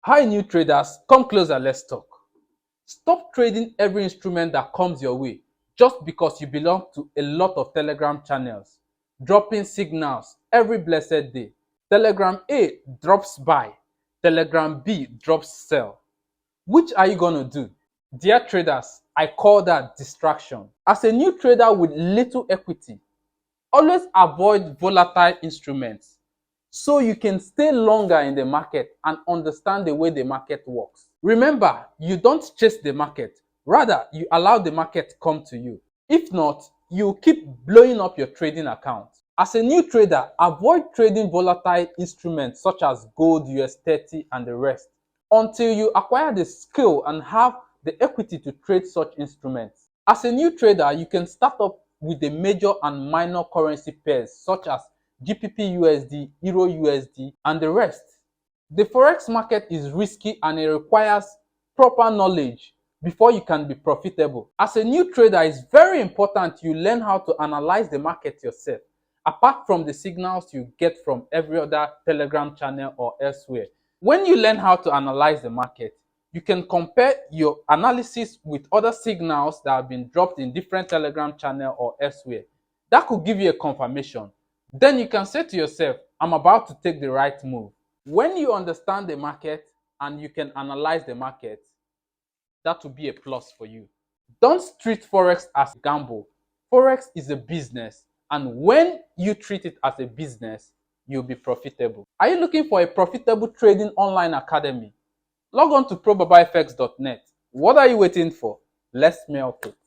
Hi new traders, come closer, let's talk. Stop trading every instrument that comes your way just because you belong to a lot of Telegram channels, dropping signals every blessed day. Telegram A drops buy, Telegram B drops sell. Which are you gonna do? Dear traders, I call that distraction. As a new trader with little equity, always avoid volatile instruments so you can stay longer in the market and understand the way the market works. Remember, you don't chase the market, rather you allow the market come to you. If not, you keep blowing up your trading account. As a new trader, avoid trading volatile instruments such as gold, US30 and the rest until you acquire the skill and have the equity to trade such instruments. As a new trader, you can start up with the major and minor currency pairs such as GBP USD, Euro USD, and the rest. The forex market is risky and it requires proper knowledge before you can be profitable. As a new trader, it's very important you learn how to analyze the market yourself, apart from the signals you get from every other Telegram channel or elsewhere. When you learn how to analyze the market, you can compare your analysis with other signals that have been dropped in different Telegram channel or elsewhere. That could give you a confirmation. Then you can say to yourself, I'm about to take the right move. When you understand the market and you can analyze the market, that will be a plus for you. Don't treat Forex as a gamble. Forex is a business, and when you treat it as a business, you'll be profitable. Are you looking for a profitable trading online academy? Log on to probabafx.net. What are you waiting for? Let's melt it.